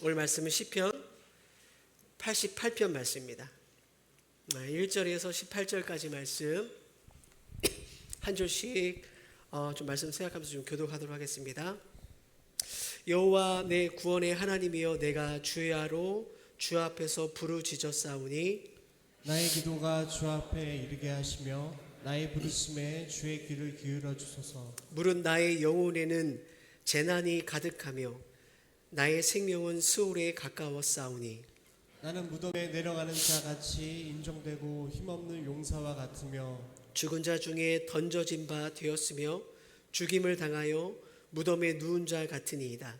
오늘 말씀은 시편 88편 말씀입니다. 1절에서 18절까지 말씀 한 절씩 좀 말씀 생각하면서 좀 교독하도록 하겠습니다. 여호와 내 구원의 하나님이여, 내가 주야로 주 앞에서 부르짖었사오니 나의 기도가 주 앞에 이르게 하시며 나의 부르심에 주의 귀를 기울여 주소서. 물은 나의 영혼에는 재난이 가득하며 나의 생명은 스올에 가까웠사오니 나는 무덤에 내려가는 자 같이 인정되고 힘없는 용사와 같으며 죽은 자 중에 던져진 바 되었으며 죽임을 당하여 무덤에 누운 자 같으니이다.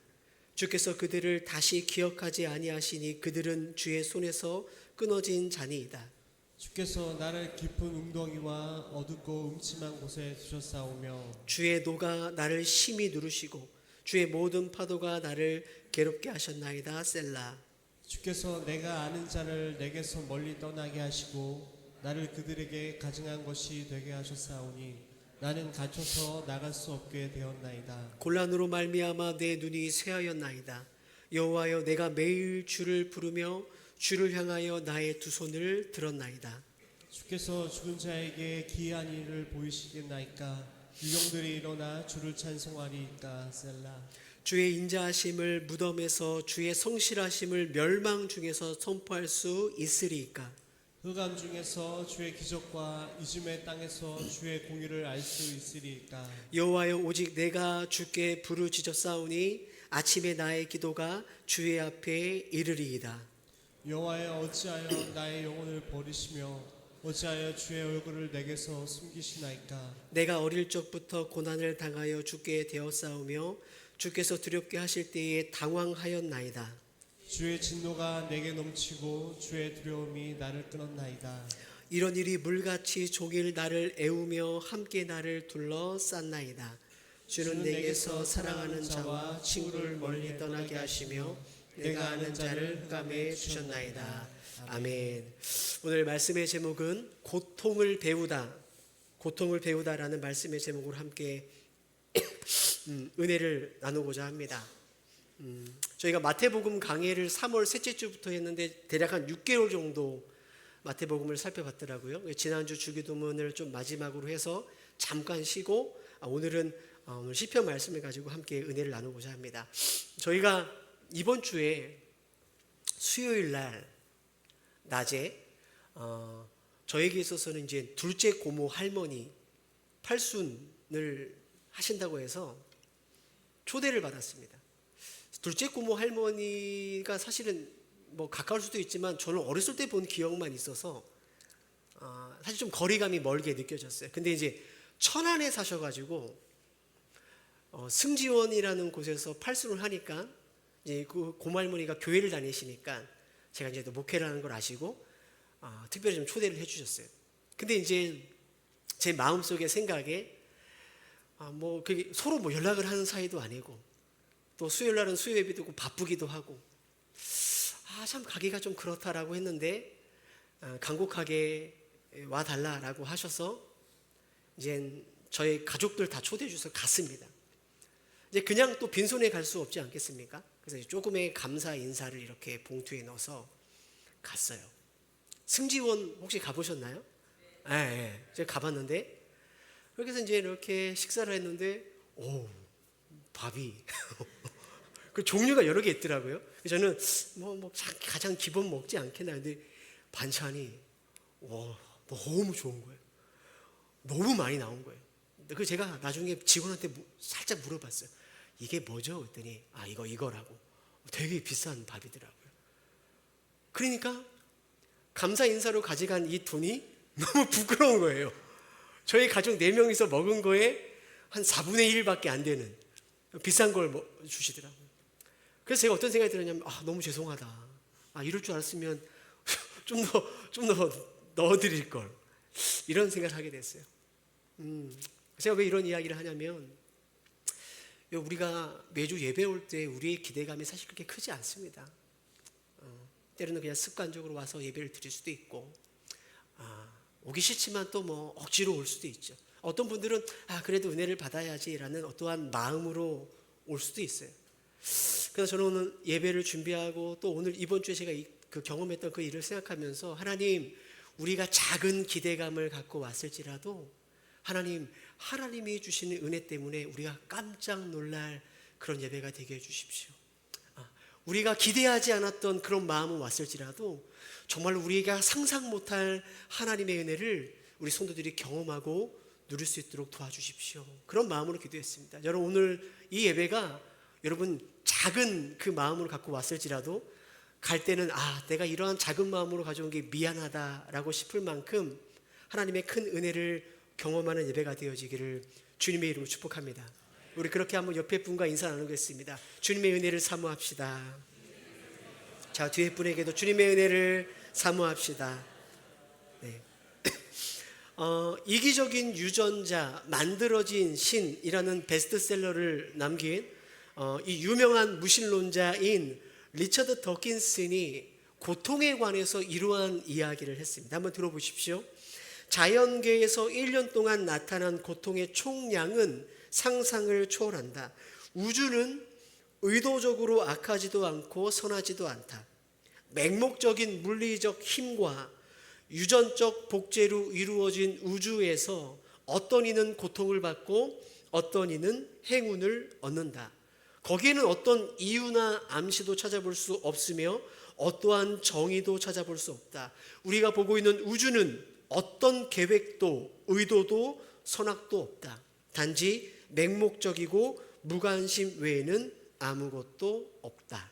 주께서 그들을 다시 기억하지 아니하시니 그들은 주의 손에서 끊어진 자니이다. 주께서 나를 깊은 웅덩이와 어둡고 음침한 곳에 두셨사오며 주의 노가 나를 심히 누르시고 주의 모든 파도가 나를 괴롭게 하셨나이다. 셀라. 주께서 내가 아는 자를 내게서 멀리 떠나게 하시고 나를 그들에게 가증한 것이 되게 하셨사오니 나는 갇혀서 나갈 수 없게 되었나이다. 곤란으로 말미암아 내 눈이 쇠하였나이다. 여호와여, 내가 매일 주를 부르며 주를 향하여 나의 두 손을 들었나이다. 주께서 죽은 자에게 기이한 일을 보이시겠나이까. 유령들이 일어나 주를 찬송하리이까. 셀라. 주의 인자하심을 무덤에서 주의 성실하심을 멸망 중에서 선포할 수 있으리이까. 흑암 중에서 주의 기적과 이즘의 땅에서 주의 공의를 알 수 있으리이까. 여호와여, 오직 내가 주께 부르짖었사오니 아침에 나의 기도가 주의 앞에 이르리이다. 여호와여, 어찌하여 나의 영혼을 버리시며 어찌하여 주의 얼굴을 내게서 숨기시나이까. 내가 어릴 적부터 고난을 당하여 죽게 되었사오며 주께서 두렵게 하실 때에 당황하였나이다. 주의 진노가 내게 넘치고 주의 두려움이 나를 끊었나이다. 이런 일이 물같이 종일 나를 애우며 함께 나를 둘러쌌나이다. 주는 내게서 사랑하는 자와 친구를 멀리 떠나게 하시며 내가 아는 자를 흑암에 주셨나이다. 아멘. 오늘 말씀의 제목은 고통을 배우다, 고통을 배우다라는 말씀의 제목으로 함께 은혜를 나누고자 합니다. 저희가 마태복음 강해를 3월 셋째 주부터 했는데 대략 한 6개월 정도 마태복음을 살펴봤더라고요. 지난주 주기도문을 좀 마지막으로 해서 잠깐 쉬고 오늘은 오늘 시편 말씀을 가지고 함께 은혜를 나누고자 합니다. 저희가 이번 주에 수요일 날 낮에 저에게 있어서는 이제 둘째 고모 할머니 팔순을 하신다고 해서 초대를 받았습니다. 둘째 고모 할머니가 사실은 뭐 가까울 수도 있지만 저는 어렸을 때 본 기억만 있어서 사실 좀 거리감이 멀게 느껴졌어요. 근데 이제 천안에 사셔가지고 승지원이라는 곳에서 팔순을 하니까 이제 그 고모 할머니가 교회를 다니시니까 제가 이제 또 목회를 하는 걸 아시고 특별히 좀 초대를 해주셨어요. 근데 이제 제 마음속의 생각에 뭐 그게 서로 뭐 연락을 하는 사이도 아니고 또 수요일 날은 수요 예배도 있고 바쁘기도 하고 참 가기가 좀 그렇다라고 했는데 간곡하게 와달라라고 하셔서 이제 저희 가족들 다 초대해 주셔서 갔습니다. 이제 그냥 또 빈손에 갈 수 없지 않겠습니까? 그래서 조금의 감사 인사를 이렇게 봉투에 넣어서 갔어요. 승지원 혹시 가보셨나요? 네, 제가 가봤는데 그래서 이제 이렇게 식사를 했는데 밥이 그 종류가 여러 개 있더라고요. 저는 뭐 가장 기본 먹지 않겠나 근데 반찬이 너무 좋은 거예요. 너무 많이 나온 거예요. 그래서 제가 나중에 직원한테 살짝 물어봤어요. 이게 뭐죠? 그랬더니 이거라고. 되게 비싼 밥이더라고요. 그러니까 감사 인사로 가져간 이 돈이 너무 부끄러운 거예요. 저희 가족 4명이서 먹은 거에 한 4분의 1밖에 안 되는 비싼 걸 주시더라고요. 그래서 제가 어떤 생각이 들었냐면 너무 죄송하다. 이럴 줄 알았으면 좀 더 넣어드릴 걸. 이런 생각을 하게 됐어요. 제가 왜 이런 이야기를 하냐면 우리가 매주 예배 올 때 우리의 기대감이 사실 그렇게 크지 않습니다. 때로는 그냥 습관적으로 와서 예배를 드릴 수도 있고 오기 싫지만 또 뭐 억지로 올 수도 있죠. 어떤 분들은 그래도 은혜를 받아야지라는 어떠한 마음으로 올 수도 있어요. 그래서 저는 오늘 예배를 준비하고 또 오늘 이번 주에 제가 그 경험했던 그 일을 생각하면서 하나님, 우리가 작은 기대감을 갖고 왔을지라도 하나님이 주시는 은혜 때문에 우리가 깜짝 놀랄 그런 예배가 되게 해주십시오. 우리가 기대하지 않았던 그런 마음은 왔을지라도 정말 우리가 상상 못할 하나님의 은혜를 우리 성도들이 경험하고 누릴 수 있도록 도와주십시오. 그런 마음으로 기도했습니다. 여러분, 오늘 이 예배가 여러분 작은 그 마음으로 갖고 왔을지라도 갈 때는 내가 이러한 작은 마음으로 가져온 게 미안하다라고 싶을 만큼 하나님의 큰 은혜를 경험하는 예배가 되어지기를 주님의 이름으로 축복합니다. 우리 그렇게 한번 옆에 분과 인사 나누겠습니다. 주님의 은혜를 사모합시다. 자, 뒤에 분에게도 주님의 은혜를 사모합시다. 네. 이기적인 유전자, 만들어진 신이라는 베스트셀러를 남긴 이 유명한 무신론자인 리처드 더킨슨이 고통에 관해서 이러한 이야기를 했습니다. 한번 들어보십시오. 자연계에서 1년 동안 나타난 고통의 총량은 상상을 초월한다. 우주는 의도적으로 악하지도 않고 선하지도 않다. 맹목적인 물리적 힘과 유전적 복제로 이루어진 우주에서 어떤 이는 고통을 받고 어떤 이는 행운을 얻는다. 거기에는 어떤 이유나 암시도 찾아볼 수 없으며 어떠한 정의도 찾아볼 수 없다. 우리가 보고 있는 우주는 어떤 계획도 의도도 선악도 없다. 단지 맹목적이고 무관심 외에는 아무것도 없다.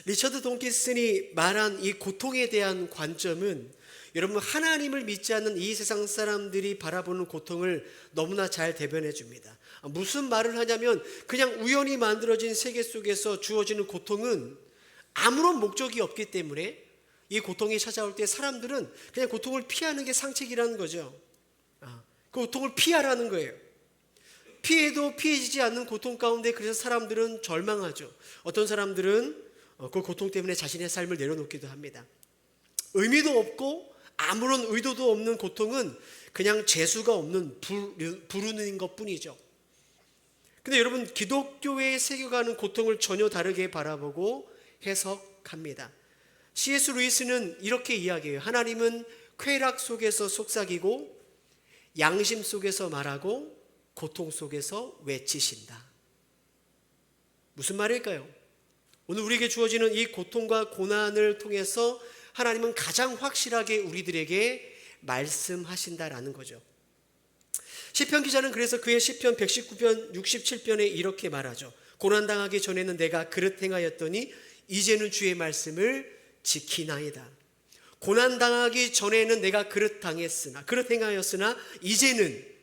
리처드 돈킨슨이 말한 이 고통에 대한 관점은 여러분, 하나님을 믿지 않는 이 세상 사람들이 바라보는 고통을 너무나 잘 대변해 줍니다. 무슨 말을 하냐면 그냥 우연히 만들어진 세계 속에서 주어지는 고통은 아무런 목적이 없기 때문에 이 고통이 찾아올 때 사람들은 그냥 고통을 피하는 게 상책이라는 거죠. 그 고통을 피하라는 거예요. 피해도 피해지지 않는 고통 가운데 그래서 사람들은 절망하죠. 어떤 사람들은 그 고통 때문에 자신의 삶을 내려놓기도 합니다. 의미도 없고 아무런 의도도 없는 고통은 그냥 재수가 없는 부르는 것뿐이죠. 근데 여러분, 기독교의 새겨가는 고통을 전혀 다르게 바라보고 해석합니다. C.S. 루이스는 이렇게 이야기해요. 하나님은 쾌락 속에서 속삭이고 양심 속에서 말하고 고통 속에서 외치신다. 무슨 말일까요? 오늘 우리에게 주어지는 이 고통과 고난을 통해서 하나님은 가장 확실하게 우리들에게 말씀하신다라는 거죠. 시편 기자는 그래서 그의 시편 119편 67편에 이렇게 말하죠. 고난당하기 전에는 내가 그릇 행하였더니 이제는 주의 말씀을 지키나이다. 고난당하기 전에는 내가 그릇 행하였으나 이제는,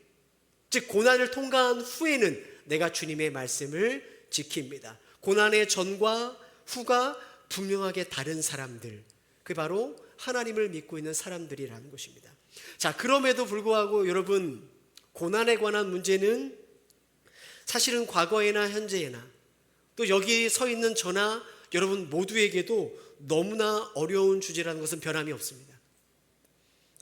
즉 고난을 통과한 후에는 내가 주님의 말씀을 지킵니다. 고난의 전과 후가 분명하게 다른 사람들, 그게 바로 하나님을 믿고 있는 사람들이라는 것입니다. 자, 그럼에도 불구하고 여러분, 고난에 관한 문제는 사실은 과거에나 현재에나 또 여기 서 있는 저나 여러분 모두에게도 너무나 어려운 주제라는 것은 변함이 없습니다.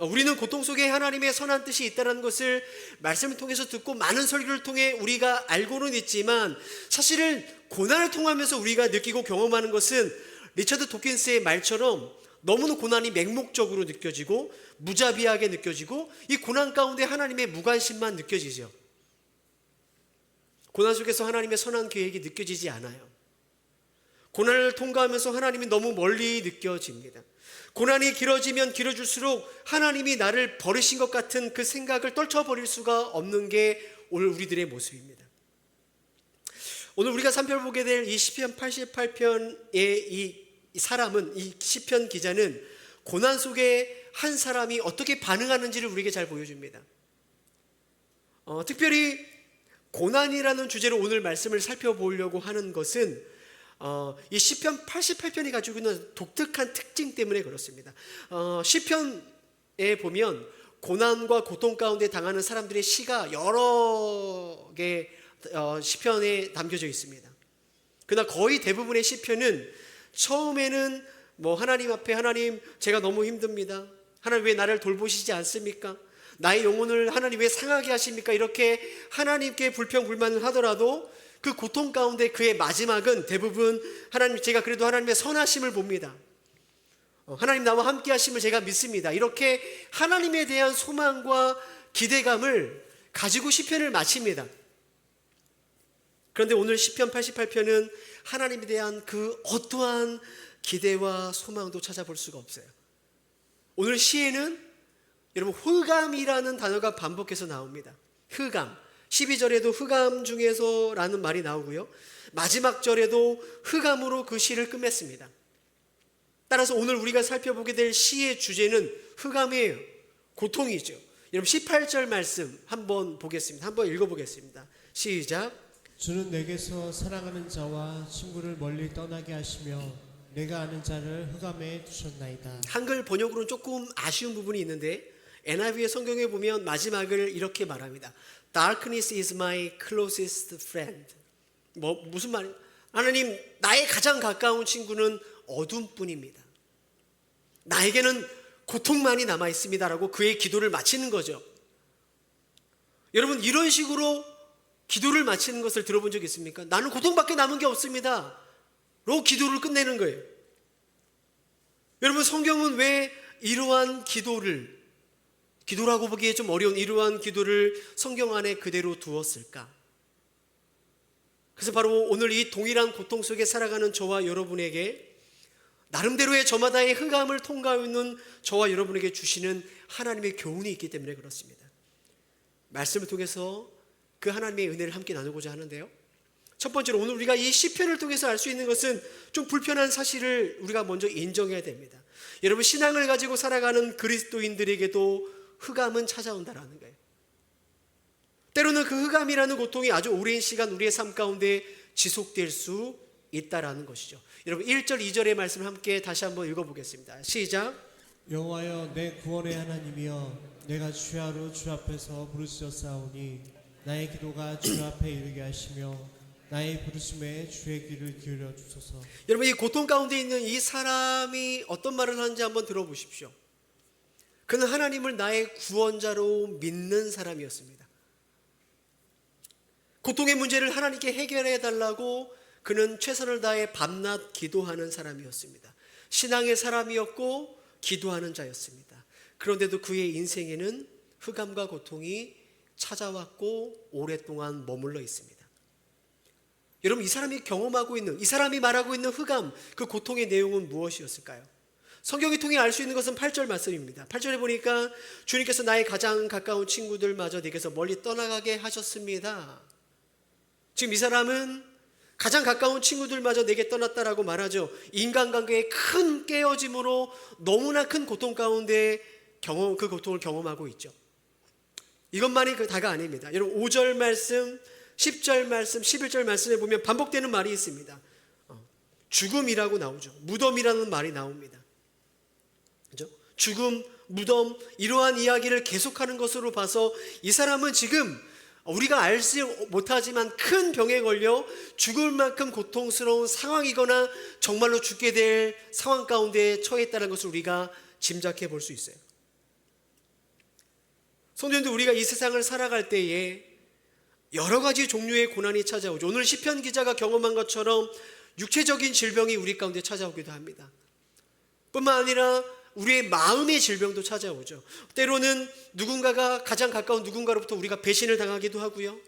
우리는 고통 속에 하나님의 선한 뜻이 있다는 것을 말씀을 통해서 듣고 많은 설교를 통해 우리가 알고는 있지만 사실은 고난을 통하면서 우리가 느끼고 경험하는 것은 리처드 도킨스의 말처럼 너무나 고난이 맹목적으로 느껴지고 무자비하게 느껴지고 이 고난 가운데 하나님의 무관심만 느껴지죠. 고난 속에서 하나님의 선한 계획이 느껴지지 않아요. 고난을 통과하면서 하나님이 너무 멀리 느껴집니다. 고난이 길어지면 길어질수록 하나님이 나를 버리신 것 같은 그 생각을 떨쳐버릴 수가 없는 게 오늘 우리들의 모습입니다. 오늘 우리가 살펴보게 될 이 시편 88편의 이 사람은, 이 시편 기자는 고난 속에 한 사람이 어떻게 반응하는지를 우리에게 잘 보여줍니다. 특별히 고난이라는 주제로 오늘 말씀을 살펴보려고 하는 것은 이 시편 88편이 가지고 있는 독특한 특징 때문에 그렇습니다. 시편에 보면 고난과 고통 가운데 당하는 사람들의 시가 여러 개 시편에 담겨져 있습니다. 그러나 거의 대부분의 시편은 처음에는 하나님 앞에, 하나님 제가 너무 힘듭니다. 하나님 왜 나를 돌보시지 않습니까? 나의 영혼을 하나님 왜 상하게 하십니까? 이렇게 하나님께 불평불만을 하더라도 그 고통 가운데 그의 마지막은 대부분 제가 그래도 하나님의 선하심을 봅니다. 하나님 나와 함께 하심을 제가 믿습니다. 이렇게 하나님에 대한 소망과 기대감을 가지고 시편을 마칩니다. 그런데 오늘 시편 88편은 하나님에 대한 그 어떠한 기대와 소망도 찾아볼 수가 없어요. 오늘 시에는 여러분 흑암이라는 단어가 반복해서 나옵니다. 흑암. 12절에도 흑암 중에서 라는 말이 나오고요. 마지막 절에도 흑암으로 그 시를 끝맺습니다. 따라서 오늘 우리가 살펴보게 될 시의 주제는 흑암이에요. 고통이죠. 여러분 18절 말씀 한번 보겠습니다. 한번 읽어보겠습니다. 시작. 주는 내게서 사랑하는 자와 친구를 멀리 떠나게 하시며 내가 아는 자를 흑암에 두셨나이다. 한글 번역으로는 조금 아쉬운 부분이 있는데 NIV의 성경에 보면 마지막을 이렇게 말합니다. Darkness is my closest friend. 무슨 말? 하나님, 나의 가장 가까운 친구는 어둠뿐입니다. 나에게는 고통만이 남아 있습니다라고 그의 기도를 마치는 거죠. 여러분, 이런 식으로 기도를 마치는 것을 들어본 적 있습니까? 나는 고통밖에 남은 게 없습니다. 로 기도를 끝내는 거예요. 여러분, 성경은 왜 이러한 기도라고 보기에 좀 어려운 이러한 기도를 성경 안에 그대로 두었을까? 그래서 바로 오늘 이 동일한 고통 속에 살아가는 저와 여러분에게 나름대로의 저마다의 흑암을 통과하고 있는 저와 여러분에게 주시는 하나님의 교훈이 있기 때문에 그렇습니다. 말씀을 통해서 그 하나님의 은혜를 함께 나누고자 하는데요. 첫 번째로 오늘 우리가 이 시편을 통해서 알 수 있는 것은 좀 불편한 사실을 우리가 먼저 인정해야 됩니다. 여러분, 신앙을 가지고 살아가는 그리스도인들에게도 흑암은 찾아온다라는 거예요. 때로는 그 흑암이라는 고통이 아주 오랜 시간 우리의 삶 가운데 지속될 수 있다라는 것이죠. 여러분 1절 2절의 말씀을 함께 다시 한번 읽어보겠습니다. 시작. 여호와여 내 구원의 하나님이여 내가 주야로 주 앞에서 부르짖었사오니 나의 기도가 주 앞에 이르게 하시며 나의 부르심에 주의 귀를 기울여 주소서. 여러분, 이 고통 가운데 있는 이 사람이 어떤 말을 하는지 한번 들어보십시오. 그는 하나님을 나의 구원자로 믿는 사람이었습니다. 고통의 문제를 하나님께 해결해 달라고 그는 최선을 다해 밤낮 기도하는 사람이었습니다. 신앙의 사람이었고 기도하는 자였습니다. 그런데도 그의 인생에는 흑암과 고통이 찾아왔고 오랫동안 머물러 있습니다. 여러분, 이 사람이 경험하고 있는, 이 사람이 말하고 있는 흑암, 그 고통의 내용은 무엇이었을까요? 성경이 통해 알 수 있는 것은 8절 말씀입니다. 8절에 보니까 주님께서 나의 가장 가까운 친구들마저 내게서 멀리 떠나가게 하셨습니다. 지금 이 사람은 가장 가까운 친구들마저 내게 떠났다라고 말하죠. 인간관계의 큰 깨어짐으로 너무나 큰 고통 가운데 그 고통을 경험하고 있죠. 이것만이 다가 아닙니다. 여러분 5절 말씀, 10절 말씀, 11절 말씀에 보면 반복되는 말이 있습니다. 죽음이라고 나오죠. 무덤이라는 말이 나옵니다. 그죠? 죽음, 무덤, 이러한 이야기를 계속하는 것으로 봐서 이 사람은 지금 우리가 알지 못하지만 큰 병에 걸려 죽을 만큼 고통스러운 상황이거나 정말로 죽게 될 상황 가운데 처해 있다는 것을 우리가 짐작해 볼 수 있어요. 성도님들, 우리가 이 세상을 살아갈 때에 여러 가지 종류의 고난이 찾아오죠. 오늘 시편 기자가 경험한 것처럼 육체적인 질병이 우리 가운데 찾아오기도 합니다. 뿐만 아니라 우리의 마음의 질병도 찾아오죠. 때로는 누군가가 가장 가까운 누군가로부터 우리가 배신을 당하기도 하고요.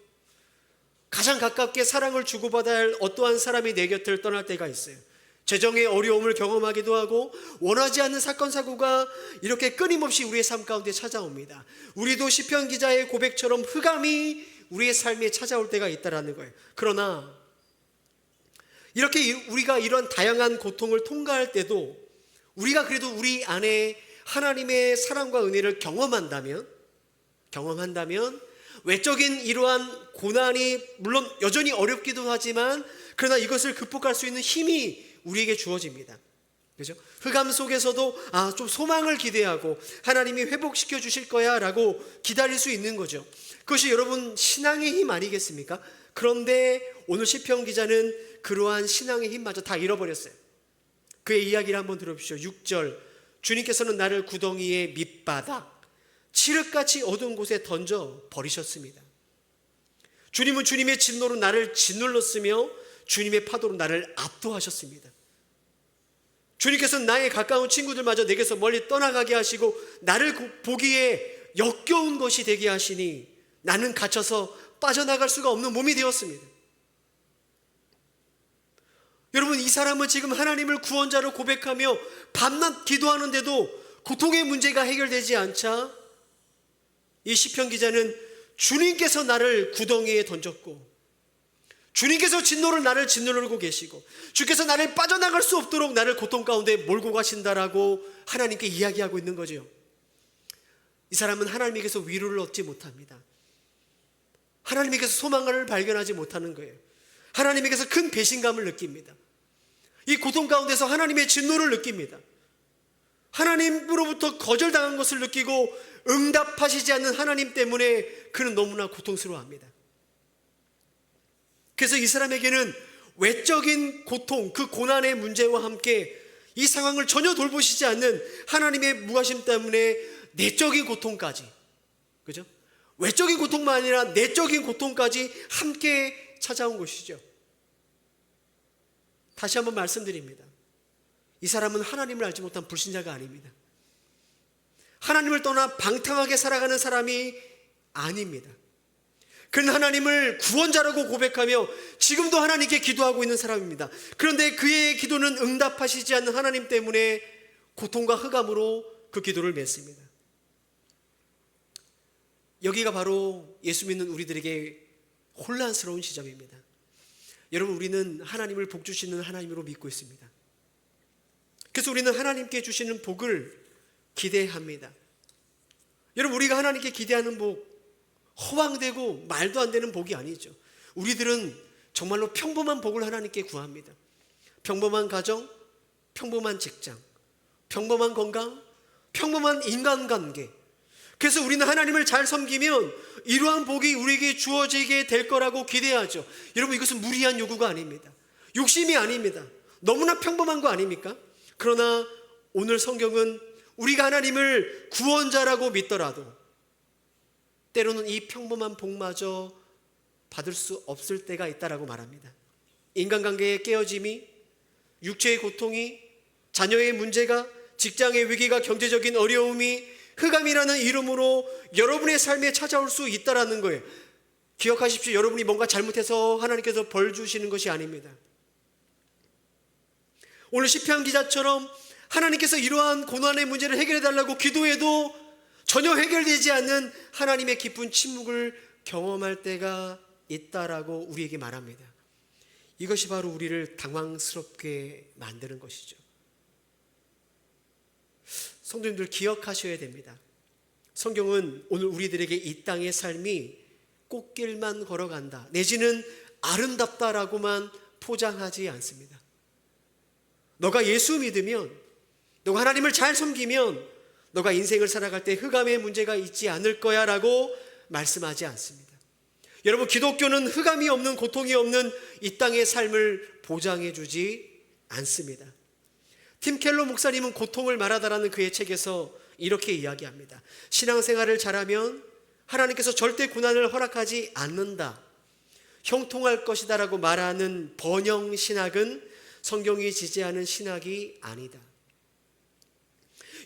가장 가깝게 사랑을 주고받아야 할 어떠한 사람이 내 곁을 떠날 때가 있어요. 재정의 어려움을 경험하기도 하고 원하지 않는 사건 사고가 이렇게 끊임없이 우리의 삶 가운데 찾아옵니다. 우리도 시편 기자의 고백처럼 흑암이 우리의 삶에 찾아올 때가 있다라는 거예요. 그러나 이렇게 우리가 이런 다양한 고통을 통과할 때도 우리가 그래도 우리 안에 하나님의 사랑과 은혜를 경험한다면 외적인 이러한 고난이 물론 여전히 어렵기도 하지만 그러나 이것을 극복할 수 있는 힘이 우리에게 주어집니다. 그렇죠? 흑암 속에서도 좀 소망을 기대하고 하나님이 회복시켜 주실 거야 라고 기다릴 수 있는 거죠. 그것이 여러분 신앙의 힘 아니겠습니까? 그런데 오늘 시편 기자는 그러한 신앙의 힘마저 다 잃어버렸어요. 그의 이야기를 한번 들어보십시오. 6절, 주님께서는 나를 구덩이의 밑바닥 칠흑같이 어두운 곳에 던져 버리셨습니다. 주님은 주님의 진노로 나를 짓눌렀으며 주님의 파도로 나를 압도하셨습니다. 주님께서 나의 가까운 친구들마저 내게서 멀리 떠나가게 하시고 나를 보기에 역겨운 것이 되게 하시니 나는 갇혀서 빠져나갈 수가 없는 몸이 되었습니다. 여러분, 이 사람은 지금 하나님을 구원자로 고백하며 밤낮 기도하는데도 고통의 문제가 해결되지 않자 이 시편 기자는 주님께서 나를 구덩이에 던졌고 주님께서 진노를 나를 짓누르고 계시고 주께서 나를 빠져나갈 수 없도록 나를 고통 가운데 몰고 가신다라고 하나님께 이야기하고 있는 거죠. 이 사람은 하나님에게서 위로를 얻지 못합니다. 하나님에게서 소망을 발견하지 못하는 거예요. 하나님에게서 큰 배신감을 느낍니다. 이 고통 가운데서 하나님의 진노를 느낍니다. 하나님으로부터 거절당한 것을 느끼고 응답하시지 않는 하나님 때문에 그는 너무나 고통스러워합니다. 그래서 이 사람에게는 외적인 고통, 그 고난의 문제와 함께 이 상황을 전혀 돌보시지 않는 하나님의 무하심 때문에 내적인 고통까지, 그죠? 외적인 고통만 아니라 내적인 고통까지 함께 찾아온 것이죠. 다시 한번 말씀드립니다. 이 사람은 하나님을 알지 못한 불신자가 아닙니다. 하나님을 떠나 방탕하게 살아가는 사람이 아닙니다. 그는 하나님을 구원자라고 고백하며 지금도 하나님께 기도하고 있는 사람입니다. 그런데 그의 기도는 응답하시지 않는 하나님 때문에 고통과 흑암으로 그 기도를 맺습니다. 여기가 바로 예수 믿는 우리들에게 혼란스러운 지점입니다. 여러분, 우리는 하나님을 복 주시는 하나님으로 믿고 있습니다. 그래서 우리는 하나님께 주시는 복을 기대합니다. 여러분, 우리가 하나님께 기대하는 복, 허황되고 말도 안 되는 복이 아니죠. 우리들은 정말로 평범한 복을 하나님께 구합니다. 평범한 가정, 평범한 직장, 평범한 건강, 평범한 인간관계. 그래서 우리는 하나님을 잘 섬기면 이러한 복이 우리에게 주어지게 될 거라고 기대하죠. 여러분, 이것은 무리한 요구가 아닙니다. 욕심이 아닙니다. 너무나 평범한 거 아닙니까? 그러나 오늘 성경은 우리가 하나님을 구원자라고 믿더라도 때로는 이 평범한 복마저 받을 수 없을 때가 있다라고 말합니다. 인간관계의 깨어짐이, 육체의 고통이, 자녀의 문제가, 직장의 위기가, 경제적인 어려움이 흑암이라는 이름으로 여러분의 삶에 찾아올 수 있다라는 거예요. 기억하십시오. 여러분이 뭔가 잘못해서 하나님께서 벌 주시는 것이 아닙니다. 오늘 시편 기자처럼 하나님께서 이러한 고난의 문제를 해결해 달라고 기도해도 전혀 해결되지 않는 하나님의 깊은 침묵을 경험할 때가 있다라고 우리에게 말합니다. 이것이 바로 우리를 당황스럽게 만드는 것이죠. 성도님들, 기억하셔야 됩니다. 성경은 오늘 우리들에게 이 땅의 삶이 꽃길만 걸어간다 내지는 아름답다라고만 포장하지 않습니다. 너가 예수 믿으면, 너가 하나님을 잘 섬기면 너가 인생을 살아갈 때 흑암의 문제가 있지 않을 거야 라고 말씀하지 않습니다. 여러분, 기독교는 흑암이 없는, 고통이 없는 이 땅의 삶을 보장해 주지 않습니다. 팀 켈러 목사님은 고통을 말하다라는 그의 책에서 이렇게 이야기합니다. 신앙생활을 잘하면 하나님께서 절대 고난을 허락하지 않는다, 형통할 것이다 라고 말하는 번영 신학은 성경이 지지하는 신학이 아니다.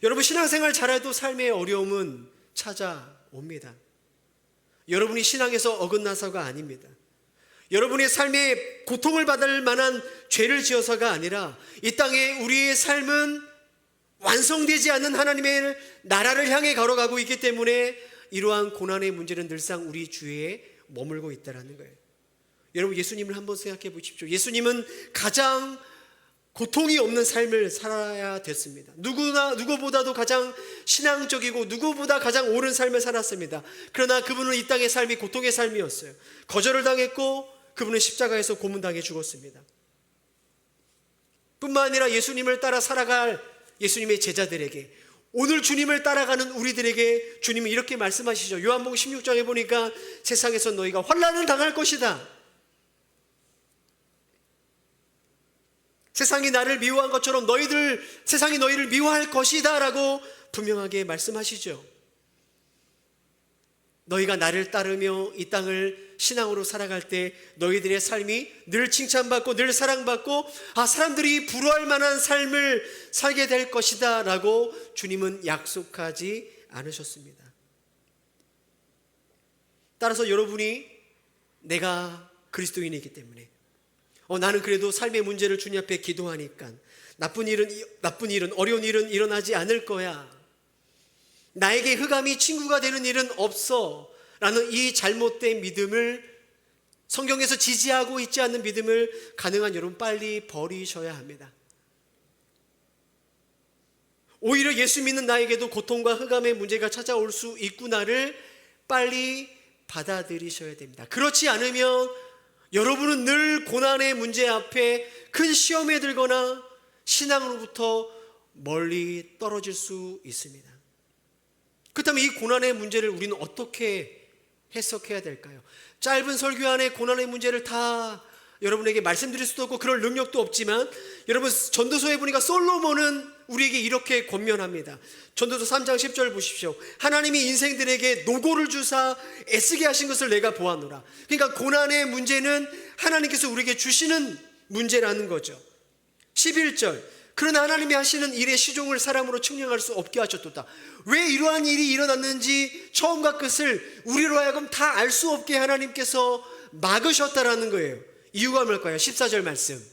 여러분, 신앙생활 잘해도 삶의 어려움은 찾아옵니다. 여러분이 신앙에서 어긋나서가 아닙니다. 여러분의 삶에 고통을 받을 만한 죄를 지어서가 아니라 이 땅에 우리의 삶은 완성되지 않는 하나님의 나라를 향해 걸어가고 있기 때문에 이러한 고난의 문제는 늘상 우리 주위에 머물고 있다는 거예요. 여러분, 예수님을 한번 생각해 보십시오. 예수님은 가장 고통이 없는 삶을 살아야 됐습니다. 누구보다도 가장 신앙적이고 누구보다 가장 옳은 삶을 살았습니다. 그러나 그분은 이 땅의 삶이 고통의 삶이었어요. 거절을 당했고 그분은 십자가에서 고문당해 죽었습니다. 뿐만 아니라 예수님을 따라 살아갈 예수님의 제자들에게, 오늘 주님을 따라가는 우리들에게 주님이 이렇게 말씀하시죠. 요한복음 16장에 보니까 세상에서 너희가 환난을 당할 것이다. 세상이 나를 미워한 것처럼 세상이 너희를 미워할 것이다 라고 분명하게 말씀하시죠. 너희가 나를 따르며 이 땅을 신앙으로 살아갈 때 너희들의 삶이 늘 칭찬받고 늘 사랑받고 사람들이 부러워할 만한 삶을 살게 될 것이다 라고 주님은 약속하지 않으셨습니다. 따라서 여러분이 내가 그리스도인이기 때문에 나는 그래도 삶의 문제를 주님 앞에 기도하니까 나쁜 일은 어려운 일은 일어나지 않을 거야, 나에게 흑암이 친구가 되는 일은 없어 라는 이 잘못된 믿음을, 성경에서 지지하고 있지 않는 믿음을 가능한 여러분 빨리 버리셔야 합니다. 오히려 예수 믿는 나에게도 고통과 흑암의 문제가 찾아올 수 있구나를 빨리 받아들이셔야 됩니다. 그렇지 않으면 여러분은 늘 고난의 문제 앞에 큰 시험에 들거나 신앙으로부터 멀리 떨어질 수 있습니다. 그렇다면 이 고난의 문제를 우리는 어떻게 해석해야 될까요? 짧은 설교 안에 고난의 문제를 다 여러분에게 말씀드릴 수도 없고 그럴 능력도 없지만, 여러분 전도서에 보니까 솔로몬은 우리에게 이렇게 권면합니다. 전도서 3장 10절 보십시오. 하나님이 인생들에게 노고를 주사 애쓰게 하신 것을 내가 보았노라. 그러니까 고난의 문제는 하나님께서 우리에게 주시는 문제라는 거죠. 11절, 그러나 하나님이 하시는 일의 시종을 사람으로 측량할 수 없게 하셨도다. 왜 이러한 일이 일어났는지 처음과 끝을 우리로 하여금 다 알 수 없게 하나님께서 막으셨다라는 거예요. 이유가 뭘까요? 14절 말씀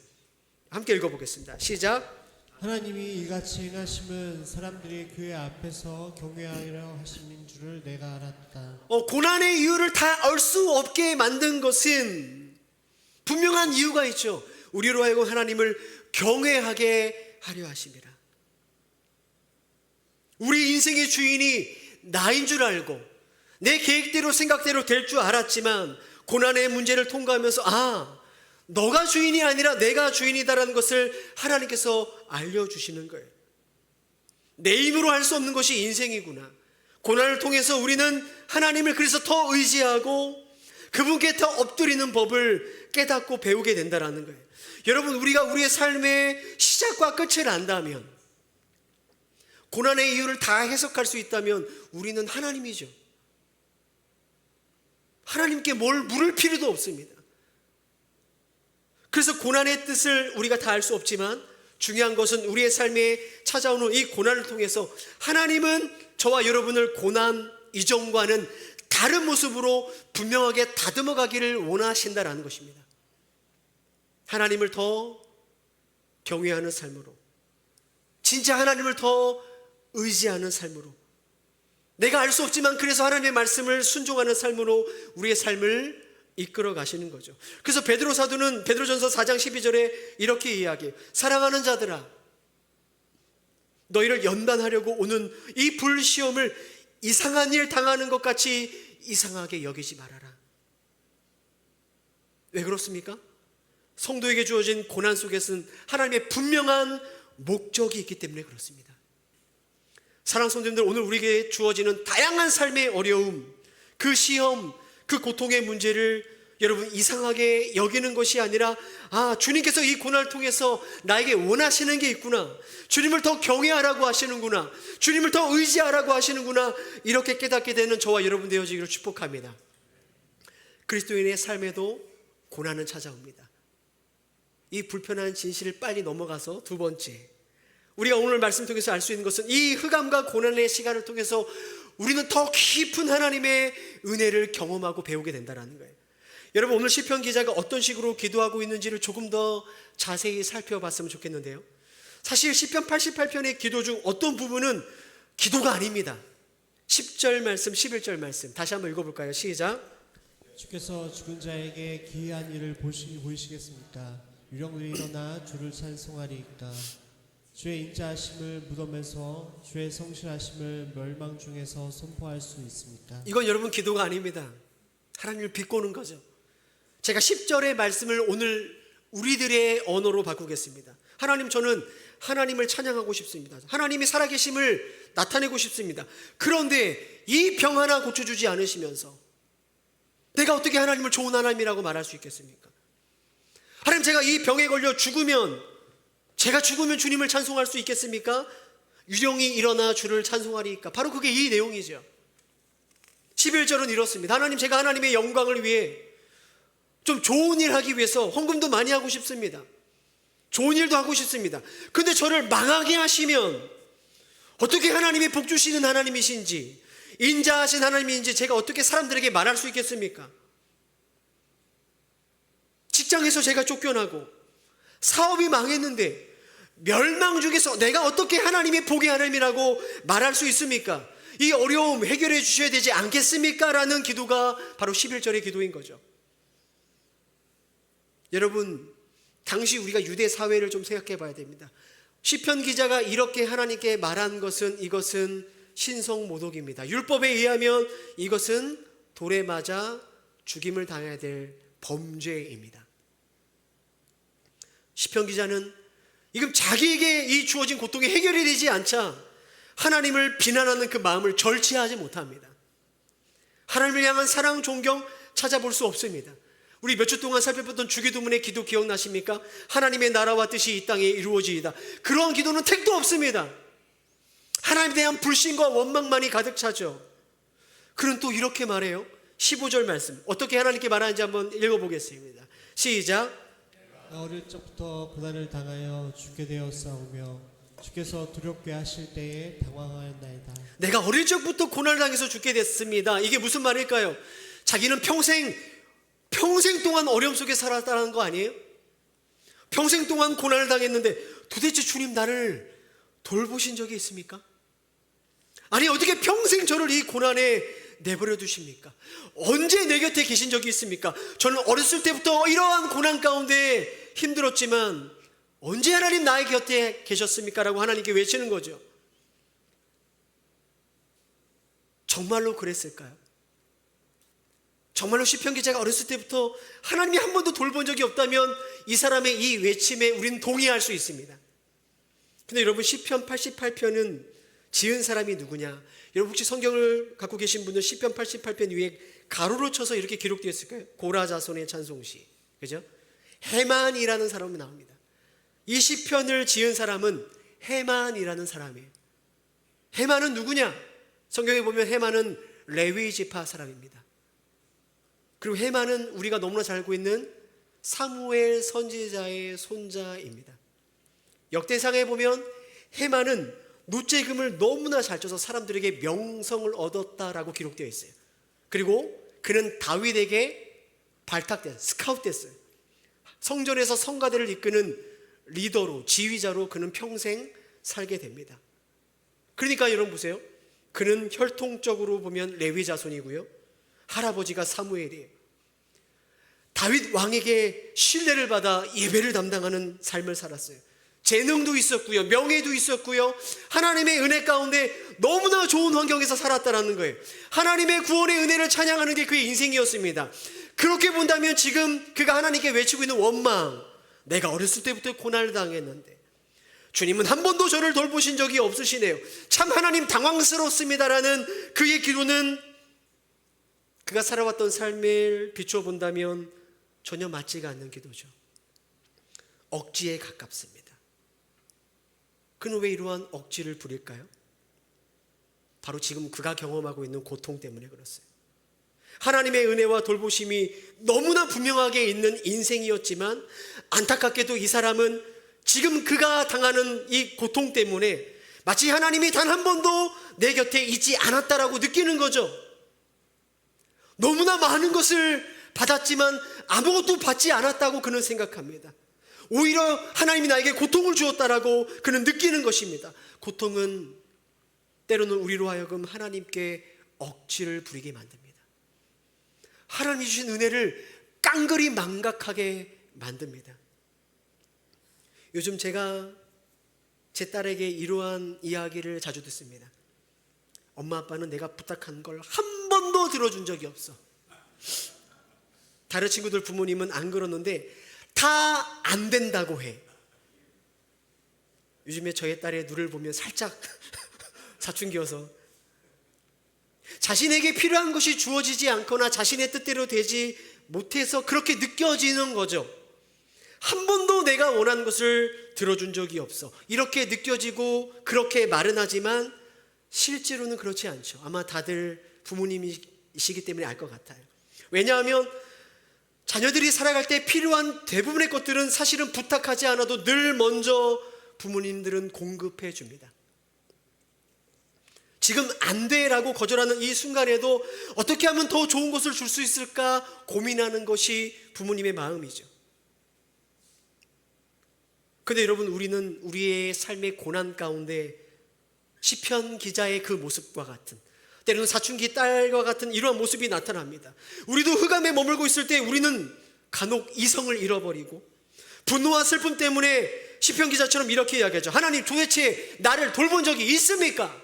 함께 읽어보겠습니다. 시작. 하나님이 이같이 행하심은 사람들이 그의 앞에서 경외하리라 하심인 줄을 내가 알았다. 고난의 이유를 다 알 수 없게 만든 것은 분명한 이유가 있죠. 우리로 하여금 하나님을 경외하게 하려 하심이라. 우리 인생의 주인이 나인 줄 알고 내 계획대로 생각대로 될 줄 알았지만 고난의 문제를 통과하면서 너가 주인이 아니라 내가 주인이다라는 것을 하나님께서 알려주시는 거예요. 내 힘으로 할 수 없는 것이 인생이구나. 고난을 통해서 우리는 하나님을 그래서 더 의지하고 그분께 더 엎드리는 법을 깨닫고 배우게 된다는 거예요. 여러분, 우리가 우리의 삶의 시작과 끝을 안다면, 고난의 이유를 다 해석할 수 있다면 우리는 하나님이죠. 하나님께 뭘 물을 필요도 없습니다. 그래서 고난의 뜻을 우리가 다 알 수 없지만 중요한 것은 우리의 삶에 찾아오는 이 고난을 통해서 하나님은 저와 여러분을 고난 이전과는 다른 모습으로 분명하게 다듬어 가기를 원하신다라는 것입니다. 하나님을 더 경외하는 삶으로, 진짜 하나님을 더 의지하는 삶으로, 내가 알 수 없지만 그래서 하나님의 말씀을 순종하는 삶으로 우리의 삶을 이끌어 가시는 거죠. 그래서 베드로 사도는 베드로전서 4장 12절에 이렇게 이야기해요. 사랑하는 자들아, 너희를 연단하려고 오는 이 불시험을 이상한 일 당하는 것 같이 이상하게 여기지 말아라. 왜 그렇습니까? 성도에게 주어진 고난 속에서는 하나님의 분명한 목적이 있기 때문에 그렇습니다. 사랑하는 성도님들, 오늘 우리에게 주어지는 다양한 삶의 어려움, 그 시험, 그 고통의 문제를 여러분 이상하게 여기는 것이 아니라 주님께서 이 고난을 통해서 나에게 원하시는 게 있구나, 주님을 더 경외하라고 하시는구나, 주님을 더 의지하라고 하시는구나, 이렇게 깨닫게 되는 저와 여러분 되어지기를 축복합니다. 그리스도인의 삶에도 고난은 찾아옵니다. 이 불편한 진실을 빨리 넘어가서 두 번째, 우리가 오늘 말씀 통해서 알 수 있는 것은 이 흑암과 고난의 시간을 통해서 우리는 더 깊은 하나님의 은혜를 경험하고 배우게 된다는 거예요. 여러분, 오늘 시편 기자가 어떤 식으로 기도하고 있는지를 조금 더 자세히 살펴봤으면 좋겠는데요. 사실 시편 88편의 기도 중 어떤 부분은 기도가 아닙니다. 10절 말씀, 11절 말씀 다시 한번 읽어볼까요? 시작. 주께서 죽은 자에게 기이한 일을 보이시겠습니까? 유령들이 일어나 주를 찬송하리이까. 주의 인자하심을 무덤에서, 주의 성실하심을 멸망 중에서 선포할 수 있습니까? 이건 여러분 기도가 아닙니다. 하나님을 비꼬는 거죠. 제가 10절의 말씀을 오늘 우리들의 언어로 바꾸겠습니다. 하나님, 저는 하나님을 찬양하고 싶습니다. 하나님이 살아계심을 나타내고 싶습니다. 그런데 이 병 하나 고쳐주지 않으시면서 내가 어떻게 하나님을 좋은 하나님이라고 말할 수 있겠습니까? 하나님, 제가 이 병에 걸려 제가 죽으면 주님을 찬송할 수 있겠습니까? 유령이 일어나 주를 찬송하리이까. 바로 그게 이 내용이죠. 11절은 이렇습니다. 하나님, 제가 하나님의 영광을 위해 좀 좋은 일 하기 위해서 헌금도 많이 하고 싶습니다. 좋은 일도 하고 싶습니다. 근데 저를 망하게 하시면 어떻게 하나님이 복 주시는 하나님이신지, 인자하신 하나님인지 제가 어떻게 사람들에게 말할 수 있겠습니까? 직장에서 제가 쫓겨나고 사업이 망했는데 멸망 중에서 내가 어떻게 하나님의 복의 하나님이라고 말할 수 있습니까? 이 어려움 해결해 주셔야 되지 않겠습니까? 라는 기도가 바로 11절의 기도인 거죠. 여러분, 당시 우리가 유대 사회를 좀 생각해 봐야 됩니다. 시편 기자가 이렇게 하나님께 말한 것은, 이것은 신성모독입니다. 율법에 의하면 이것은 돌에 맞아 죽임을 당해야 될 범죄입니다. 시편 기자는 이건 자기에게 이 주어진 고통이 해결이 되지 않자 하나님을 비난하는 그 마음을 절제하지 못합니다. 하나님을 향한 사랑, 존경 찾아볼 수 없습니다. 우리 몇 주 동안 살펴봤던 주기도문의 기도 기억나십니까? 하나님의 나라와 뜻이 이 땅에 이루어지이다. 그런 기도는 택도 없습니다. 하나님에 대한 불신과 원망만이 가득 차죠. 그는 또 이렇게 말해요. 15절 말씀 어떻게 하나님께 말하는지 한번 읽어보겠습니다. 시작. 어릴 적부터 고난을 당하여 죽게 되었사오며 주께서 두렵게 하실 때에 당황하였나이다. 내가 어릴 적부터 고난을 당해서 죽게 됐습니다. 이게 무슨 말일까요? 자기는 평생 동안 어려움 속에 살았다는 거 아니에요? 평생 동안 고난을 당했는데 도대체 주님 나를 돌보신 적이 있습니까? 아니 어떻게 평생 저를 이 고난에 내버려 두십니까? 언제 내 곁에 계신 적이 있습니까? 저는 어렸을 때부터 이러한 고난 가운데 힘들었지만 언제 하나님 나의 곁에 계셨습니까? 라고 하나님께 외치는 거죠. 정말로 그랬을까요? 정말로 시편 기자가 어렸을 때부터 하나님이 한 번도 돌본 적이 없다면 이 사람의 이 외침에 우리는 동의할 수 있습니다. 근데 여러분, 시편 88편은 지은 사람이 누구냐? 여러분 혹시 성경을 갖고 계신 분들 시편 88편 위에 가로로 쳐서 이렇게 기록되어 있을까요? 고라 자손의 찬송시, 그죠? 헤만이라는 사람이 나옵니다. 이 시편을 지은 사람은 헤만이라는 사람이에요. 헤만은 누구냐? 성경에 보면 헤만은 레위 지파 사람입니다. 그리고 헤만은 우리가 너무나 잘 알고 있는 사무엘 선지자의 손자입니다. 역대상에 보면 헤만은 노재금을 너무나 잘 쳐서 사람들에게 명성을 얻었다라고 기록되어 있어요. 그리고 그는 다윗에게 발탁된 스카웃됐어요. 성전에서 성가대를 이끄는 리더로, 지휘자로 그는 평생 살게 됩니다. 그러니까 여러분 보세요. 그는 혈통적으로 보면 레위 자손이고요, 할아버지가 사무엘이에요. 다윗 왕에게 신뢰를 받아 예배를 담당하는 삶을 살았어요. 재능도 있었고요, 명예도 있었고요, 하나님의 은혜 가운데 너무나 좋은 환경에서 살았다라는 거예요. 하나님의 구원의 은혜를 찬양하는 게 그의 인생이었습니다. 그렇게 본다면 지금 그가 하나님께 외치고 있는 원망, 내가 어렸을 때부터 고난을 당했는데 주님은 한 번도 저를 돌보신 적이 없으시네요. 참 하나님 당황스럽습니다라는 그의 기도는 그가 살아왔던 삶을 비춰본다면 전혀 맞지가 않는 기도죠. 억지에 가깝습니다. 그는 왜 이러한 억지를 부릴까요? 바로 지금 그가 경험하고 있는 고통 때문에 그렇습니다. 하나님의 은혜와 돌보심이 너무나 분명하게 있는 인생이었지만 안타깝게도 이 사람은 지금 그가 당하는 이 고통 때문에 마치 하나님이 단 한 번도 내 곁에 있지 않았다라고 느끼는 거죠. 너무나 많은 것을 받았지만 아무것도 받지 않았다고 그는 생각합니다. 오히려 하나님이 나에게 고통을 주었다라고 그는 느끼는 것입니다. 고통은 때로는 우리로 하여금 하나님께 억지를 부리게 만듭니다. 하나님이 주신 은혜를 깡그리 망각하게 만듭니다. 요즘 제가 제 딸에게 이러한 이야기를 자주 듣습니다. 엄마 아빠는 내가 부탁한 걸 한 번도 들어준 적이 없어. 다른 친구들 부모님은 안 그러는데 다 안 된다고 해. 요즘에 저의 딸의 눈을 보면 살짝 사춘기여서 자신에게 필요한 것이 주어지지 않거나 자신의 뜻대로 되지 못해서 그렇게 느껴지는 거죠. 한 번도 내가 원하는 것을 들어준 적이 없어. 이렇게 느껴지고 그렇게 말은 하지만 실제로는 그렇지 않죠. 아마 다들 부모님이시기 때문에 알 것 같아요. 왜냐하면 자녀들이 살아갈 때 필요한 대부분의 것들은 사실은 부탁하지 않아도 늘 먼저 부모님들은 공급해 줍니다. 지금 안 돼라고 거절하는 이 순간에도 어떻게 하면 더 좋은 것을 줄 수 있을까 고민하는 것이 부모님의 마음이죠. 그런데 여러분, 우리는 우리의 삶의 고난 가운데 시편 기자의 그 모습과 같은, 때로는 사춘기 딸과 같은 이러한 모습이 나타납니다. 우리도 흑암에 머물고 있을 때 우리는 간혹 이성을 잃어버리고 분노와 슬픔 때문에 시편 기자처럼 이렇게 이야기하죠. 하나님, 도대체 나를 돌본 적이 있습니까?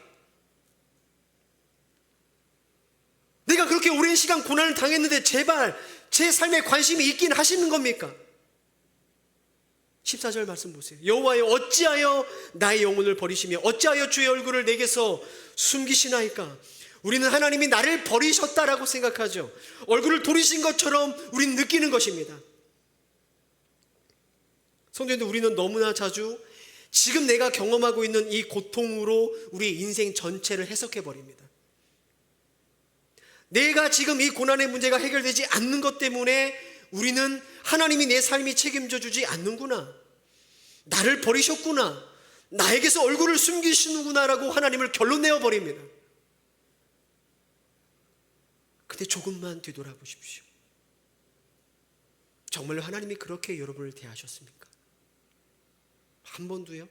내가 그렇게 오랜 시간 고난을 당했는데 제발 제 삶에 관심이 있긴 하시는 겁니까? 14절 말씀 보세요. 여호와여, 어찌하여 나의 영혼을 버리시며 어찌하여 주의 얼굴을 내게서 숨기시나이까? 우리는 하나님이 나를 버리셨다라고 생각하죠. 얼굴을 돌리신 것처럼 우리는 느끼는 것입니다. 성도님들, 우리는 너무나 자주 지금 내가 경험하고 있는 이 고통으로 우리 인생 전체를 해석해 버립니다. 내가 지금 이 고난의 문제가 해결되지 않는 것 때문에 우리는 하나님이 내 삶이 책임져 주지 않는구나, 나를 버리셨구나, 나에게서 얼굴을 숨기시는구나라고 하나님을 결론 내어버립니다. 근데 조금만 뒤돌아보십시오. 정말로 하나님이 그렇게 여러분을 대하셨습니까? 한 번도요?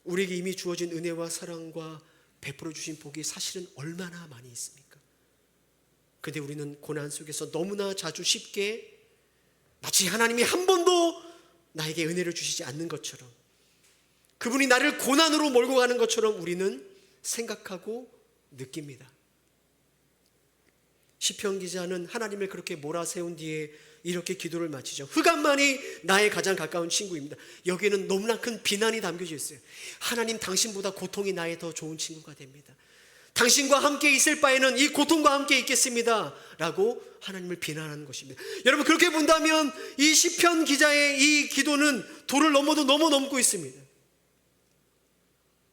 우리에게 이미 주어진 은혜와 사랑과 베풀어 주신 복이 사실은 얼마나 많이 있습니까? 그런데 우리는 고난 속에서 너무나 자주 쉽게 마치 하나님이 한 번도 나에게 은혜를 주시지 않는 것처럼, 그분이 나를 고난으로 몰고 가는 것처럼 우리는 생각하고 느낍니다. 시편 기자는 하나님을 그렇게 몰아세운 뒤에 이렇게 기도를 마치죠. 흑암만이 나의 가장 가까운 친구입니다. 여기에는 너무나 큰 비난이 담겨져 있어요. 하나님, 당신보다 고통이 나의 더 좋은 친구가 됩니다. 당신과 함께 있을 바에는 이 고통과 함께 있겠습니다 라고 하나님을 비난하는 것입니다. 여러분, 그렇게 본다면 이 시편 기자의 이 기도는 도를 넘어도 넘고 있습니다.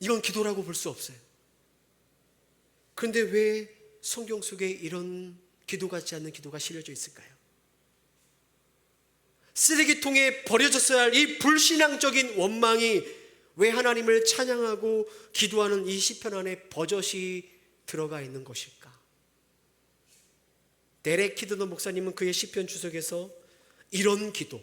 이건 기도라고 볼 수 없어요. 그런데 왜 성경 속에 이런 기도 같지 않는 기도가 실려져 있을까요? 쓰레기통에 버려졌어야 할 이 불신앙적인 원망이 왜 하나님을 찬양하고 기도하는 이 시편 안에 버젓이 들어가 있는 것일까? 데렉 키드너 목사님은 그의 시편 주석에서 이런 기도,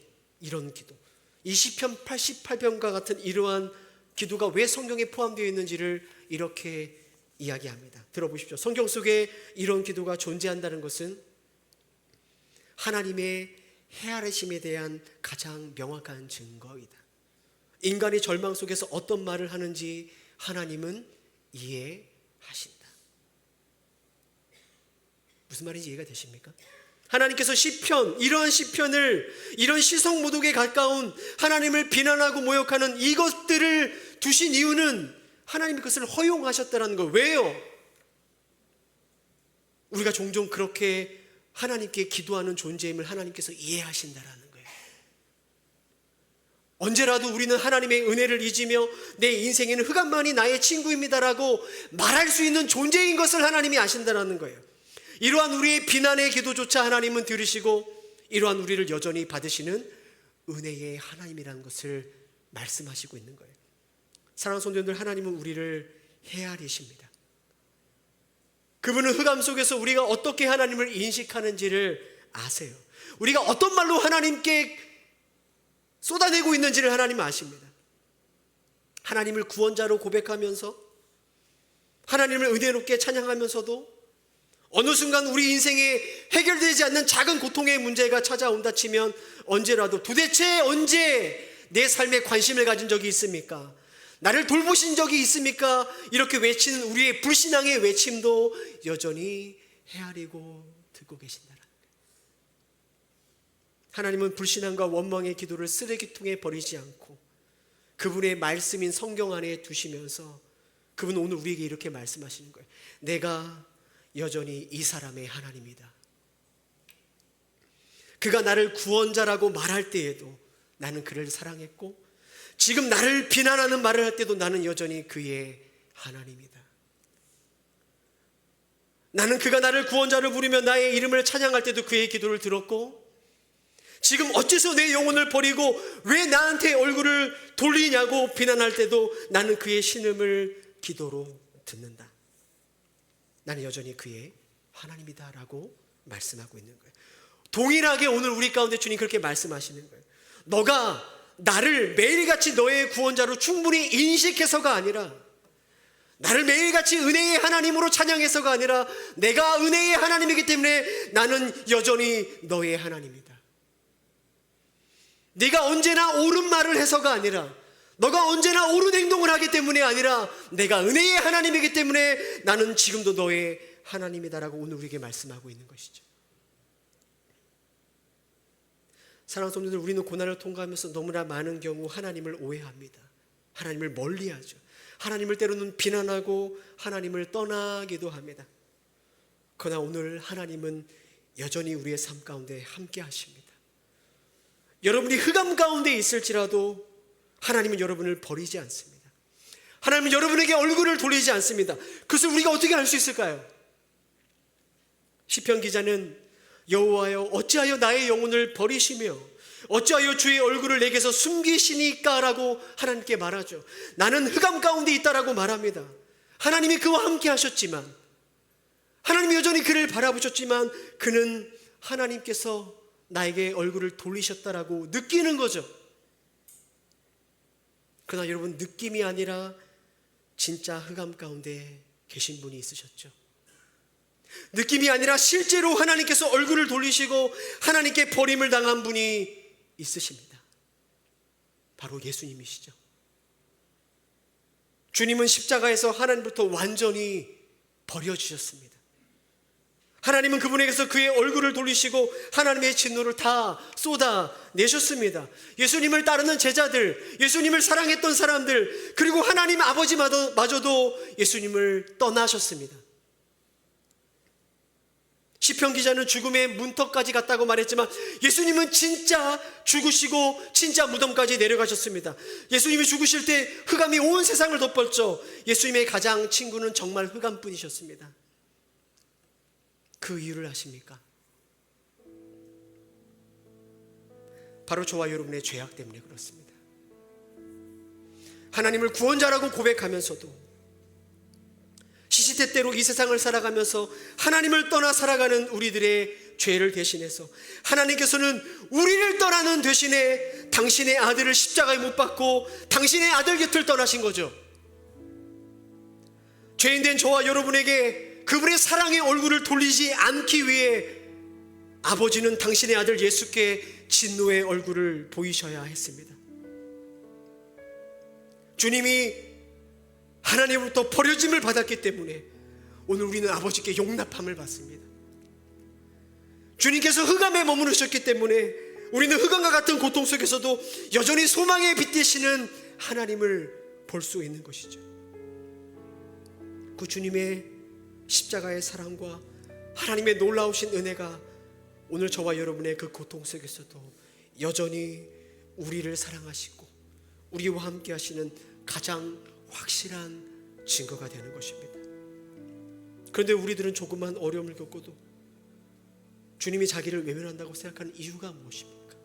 이 시편 88편과 같은 이러한 기도가 왜 성경에 포함되어 있는지를 이렇게 이야기합니다. 들어보십시오. 성경 속에 이런 기도가 존재한다는 것은 하나님의 헤아리심에 대한 가장 명확한 증거이다. 인간이 절망 속에서 어떤 말을 하는지 하나님은 이해하신다. 무슨 말인지 이해가 되십니까? 하나님께서 시편, 이러한 시편을, 이런 시성모독에 가까운 하나님을 비난하고 모욕하는 이것들을 두신 이유는 하나님이 그것을 허용하셨다는 거. 왜요? 우리가 종종 그렇게 하나님께 기도하는 존재임을 하나님께서 이해하신다라는 거예요. 언제라도 우리는 하나님의 은혜를 잊으며 내 인생에는 흑암만이 나의 친구입니다라고 말할 수 있는 존재인 것을 하나님이 아신다라는 거예요. 이러한 우리의 비난의 기도조차 하나님은 들으시고 이러한 우리를 여전히 받으시는 은혜의 하나님이라는 것을 말씀하시고 있는 거예요. 사랑하는 성도님들, 하나님은 우리를 헤아리십니다. 그분은 흑암 속에서 우리가 어떻게 하나님을 인식하는지를 아세요. 우리가 어떤 말로 하나님께 쏟아내고 있는지를 하나님은 아십니다. 하나님을 구원자로 고백하면서 하나님을 은혜롭게 찬양하면서도 어느 순간 우리 인생에 해결되지 않는 작은 고통의 문제가 찾아온다 치면 언제라도 도대체 언제 내 삶에 관심을 가진 적이 있습니까? 나를 돌보신 적이 있습니까? 이렇게 외치는 우리의 불신앙의 외침도 여전히 헤아리고 듣고 계신다는 거예요. 하나님은 불신앙과 원망의 기도를 쓰레기통에 버리지 않고 그분의 말씀인 성경 안에 두시면서 그분은 오늘 우리에게 이렇게 말씀하시는 거예요. 내가 여전히 이 사람의 하나님이다. 그가 나를 구원자라고 말할 때에도 나는 그를 사랑했고 지금 나를 비난하는 말을 할 때도 나는 여전히 그의 하나님이다. 나는 그가 나를 구원자로 부르며 나의 이름을 찬양할 때도 그의 기도를 들었고, 지금 어째서 내 영혼을 버리고 왜 나한테 얼굴을 돌리냐고 비난할 때도 나는 그의 신음을 기도로 듣는다. 나는 여전히 그의 하나님이다라고 말씀하고 있는 거예요. 동일하게 오늘 우리 가운데 주님 그렇게 말씀하시는 거예요. 너가 나를 매일같이 너의 구원자로 충분히 인식해서가 아니라, 나를 매일같이 은혜의 하나님으로 찬양해서가 아니라, 내가 은혜의 하나님이기 때문에 나는 여전히 너의 하나님이다. 네가 언제나 옳은 말을 해서가 아니라, 너가 언제나 옳은 행동을 하기 때문에 아니라, 내가 은혜의 하나님이기 때문에 나는 지금도 너의 하나님이다라고 오늘 우리에게 말씀하고 있는 것이죠. 사랑하는 성도들, 우리는 고난을 통과하면서 너무나 많은 경우 하나님을 오해합니다. 하나님을 멀리하죠. 하나님을 때로는 비난하고 하나님을 떠나기도 합니다. 그러나 오늘 하나님은 여전히 우리의 삶 가운데 함께 하십니다. 여러분이 흑암 가운데 있을지라도 하나님은 여러분을 버리지 않습니다. 하나님은 여러분에게 얼굴을 돌리지 않습니다. 그것을 우리가 어떻게 알 수 있을까요? 시편 기자는 여호와여 어찌하여 나의 영혼을 버리시며 어찌하여 주의 얼굴을 내게서 숨기시니까 라고 하나님께 말하죠. 나는 흑암 가운데 있다라고 말합니다. 하나님이 그와 함께 하셨지만, 하나님이 여전히 그를 바라보셨지만 그는 하나님께서 나에게 얼굴을 돌리셨다라고 느끼는 거죠. 그러나 여러분, 느낌이 아니라 진짜 흑암 가운데 계신 분이 있으셨죠. 느낌이 아니라 실제로 하나님께서 얼굴을 돌리시고 하나님께 버림을 당한 분이 있으십니다. 바로 예수님이시죠. 주님은 십자가에서 하나님부터 완전히 버려주셨습니다. 하나님은 그분에게서 그의 얼굴을 돌리시고 하나님의 진노를 다 쏟아내셨습니다. 예수님을 따르는 제자들, 예수님을 사랑했던 사람들, 그리고 하나님 아버지마저도 예수님을 떠나셨습니다. 시편 기자는 죽음의 문턱까지 갔다고 말했지만 예수님은 진짜 죽으시고 진짜 무덤까지 내려가셨습니다. 예수님이 죽으실 때 흑암이 온 세상을 덮었죠. 예수님의 가장 친구는 정말 흑암뿐이셨습니다. 그 이유를 아십니까? 바로 저와 여러분의 죄악 때문에 그렇습니다. 하나님을 구원자라고 고백하면서도 시시때때로 이 세상을 살아가면서 하나님을 떠나 살아가는 우리들의 죄를 대신해서 하나님께서는 우리를 떠나는 대신에 당신의 아들을 십자가에 못 박고 당신의 아들 곁을 떠나신 거죠. 죄인된 저와 여러분에게 그분의 사랑의 얼굴을 돌리지 않기 위해 아버지는 당신의 아들 예수께 진노의 얼굴을 보이셔야 했습니다. 주님이 하나님으로부터 버려짐을 받았기 때문에 오늘 우리는 아버지께 용납함을 받습니다. 주님께서 흑암에 머무르셨기 때문에 우리는 흑암과 같은 고통 속에서도 여전히 소망의 빛 되시는 하나님을 볼 수 있는 것이죠. 그 주님의 십자가의 사랑과 하나님의 놀라우신 은혜가 오늘 저와 여러분의 그 고통 속에서도 여전히 우리를 사랑하시고 우리와 함께 하시는 가장 확실한 증거가 되는 것입니다. 그런데 우리들은 조그만 어려움을 겪고도 주님이 자기를 외면한다고 생각하는 이유가 무엇입니까?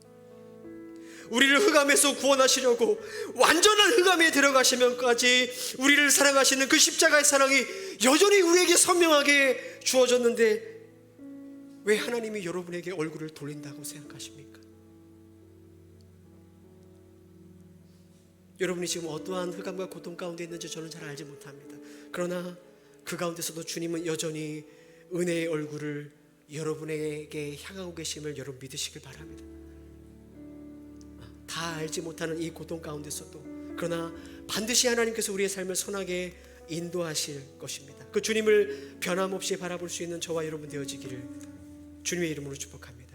우리를 흑암에서 구원하시려고 완전한 흑암에 들어가시면까지 우리를 사랑하시는 그 십자가의 사랑이 여전히 우리에게 선명하게 주어졌는데 왜 하나님이 여러분에게 얼굴을 돌린다고 생각하십니까? 여러분이 지금 어떠한 흑암과 고통 가운데 있는지 저는 잘 알지 못합니다. 그러나 그 가운데서도 주님은 여전히 은혜의 얼굴을 여러분에게 향하고 계심을 여러분 믿으시길 바랍니다. 다 알지 못하는 이 고통 가운데서도 그러나 반드시 하나님께서 우리의 삶을 선하게 인도하실 것입니다. 그 주님을 변함없이 바라볼 수 있는 저와 여러분 되어지기를 주님의 이름으로 축복합니다.